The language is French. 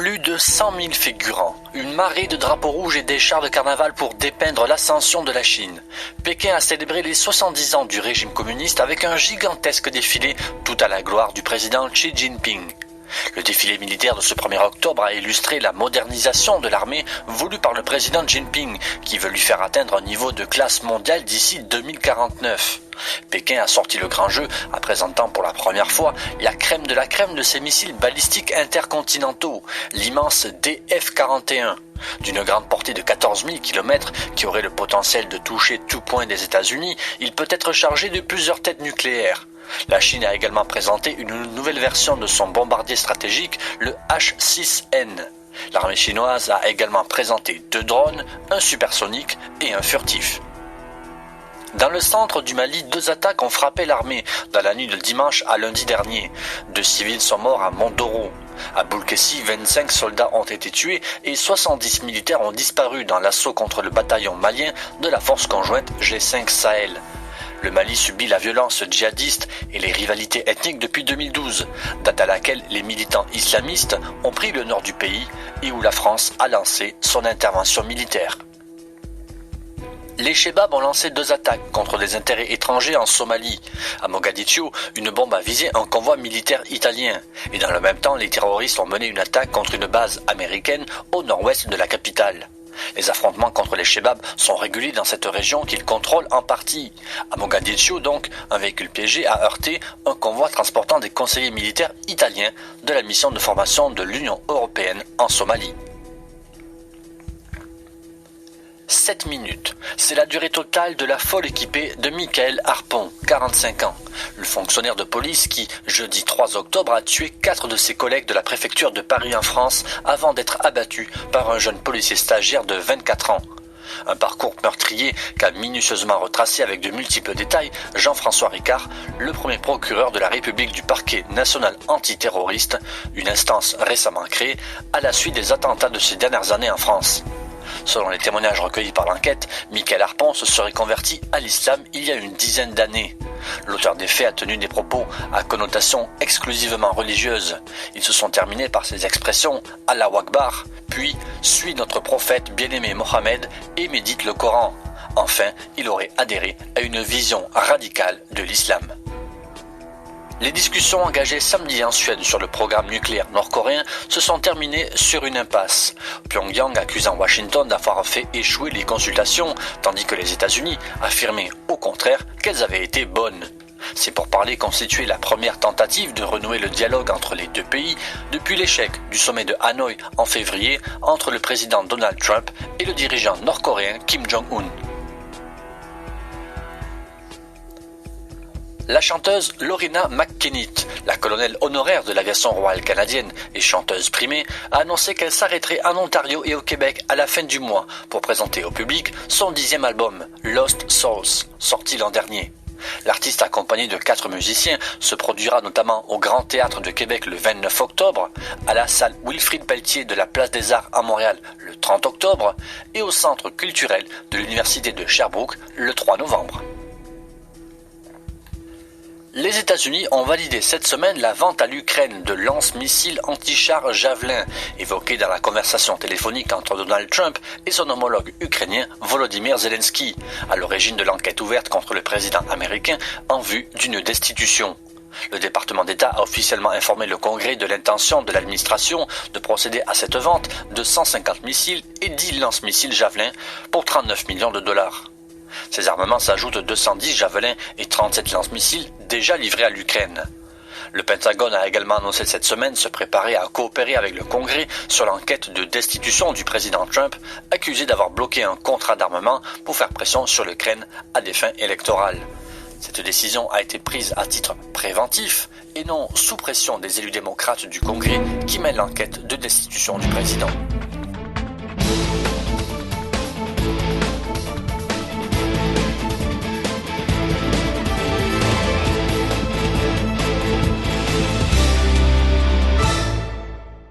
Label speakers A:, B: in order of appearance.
A: Plus de 100 000 figurants, une marée de drapeaux rouges et des chars de carnaval pour dépeindre l'ascension de la Chine. Pékin a célébré les 70 ans du régime communiste avec un gigantesque défilé tout à la gloire du président Xi Jinping. Le défilé militaire de ce 1er octobre a illustré la modernisation de l'armée voulue par le président Jinping, qui veut lui faire atteindre un niveau de classe mondiale d'ici 2049. Pékin a sorti le grand jeu en présentant pour la première fois la crème de ses missiles balistiques intercontinentaux, l'immense DF-41. D'une grande portée de 14 000 km qui aurait le potentiel de toucher tout point des États-Unis, il peut être chargé de plusieurs têtes nucléaires. La Chine a également présenté une nouvelle version de son bombardier stratégique, le H-6N. L'armée chinoise a également présenté 2 drones, un supersonique et un furtif. Dans le centre du Mali, 2 attaques ont frappé l'armée dans la nuit de dimanche à lundi dernier. 2 civils sont morts à Mondoro. À Boulkessi, 25 soldats ont été tués et 70 militaires ont disparu dans l'assaut contre le bataillon malien de la force conjointe G5 Sahel. Le Mali subit la violence djihadiste et les rivalités ethniques depuis 2012, date à laquelle les militants islamistes ont pris le nord du pays et où la France a lancé son intervention militaire. Les Chebabs ont lancé 2 attaques contre des intérêts étrangers en Somalie. À Mogadiscio, une bombe a visé un convoi militaire italien. Et dans le même temps, les terroristes ont mené une attaque contre une base américaine au nord-ouest de la capitale. Les affrontements contre les Chebabs sont réguliers dans cette région qu'ils contrôlent en partie. À Mogadiscio, donc, un véhicule piégé a heurté un convoi transportant des conseillers militaires italiens de la mission de formation de l'Union européenne en Somalie. 7 minutes, c'est la durée totale de la folle équipée de Michael Harpon, 45 ans. Le fonctionnaire de police qui, jeudi 3 octobre, a tué 4 de ses collègues de la préfecture de Paris en France avant d'être abattu par un jeune policier stagiaire de 24 ans. Un parcours meurtrier qu'a minutieusement retracé avec de multiples détails Jean-François Ricard, le premier procureur de la République du parquet national antiterroriste, une instance récemment créée à la suite des attentats de ces dernières années en France. Selon les témoignages recueillis par l'enquête, Michael Harpon se serait converti à l'islam il y a une dizaine d'années. L'auteur des faits a tenu des propos à connotation exclusivement religieuse. Ils se sont terminés par ces expressions « Allahu Akbar », puis « Suis notre prophète bien-aimé Mohammed et médite le Coran ». Enfin, il aurait adhéré à une vision radicale de l'islam. Les discussions engagées samedi en Suède sur le programme nucléaire nord-coréen se sont terminées sur une impasse. Pyongyang accusant Washington d'avoir fait échouer les consultations, tandis que les États-Unis affirmaient au contraire qu'elles avaient été bonnes. Ces pourparlers constituaient la première tentative de renouer le dialogue entre les 2 pays depuis l'échec du sommet de Hanoï en février entre le président Donald Trump et le dirigeant nord-coréen Kim Jong-un. La chanteuse Loreena McKennitt, la colonelle honoraire de l'aviation royale canadienne et chanteuse primée, a annoncé qu'elle s'arrêterait en Ontario et au Québec à la fin du mois pour présenter au public son 10e album, Lost Souls, sorti l'an dernier. L'artiste accompagné de 4 musiciens se produira notamment au Grand Théâtre de Québec le 29 octobre, à la salle Wilfrid Pelletier de la Place des Arts à Montréal le 30 octobre et au Centre culturel de l'Université de Sherbrooke le 3 novembre. Les États-Unis ont validé cette semaine la vente à l'Ukraine de lance-missiles anti-chars Javelin, évoquée dans la conversation téléphonique entre Donald Trump et son homologue ukrainien Volodymyr Zelensky, à l'origine de l'enquête ouverte contre le président américain en vue d'une destitution. Le département d'État a officiellement informé le Congrès de l'intention de l'administration de procéder à cette vente de 150 missiles et 10 lance-missiles Javelin pour 39 millions de dollars. Ces armements s'ajoutent 210 javelins et 37 lance-missiles déjà livrés à l'Ukraine. Le Pentagone a également annoncé cette semaine se préparer à coopérer avec le Congrès sur l'enquête de destitution du président Trump, accusé d'avoir bloqué un contrat d'armement pour faire pression sur l'Ukraine à des fins électorales. Cette décision a été prise à titre préventif et non sous pression des élus démocrates du Congrès qui mènent l'enquête de destitution du président.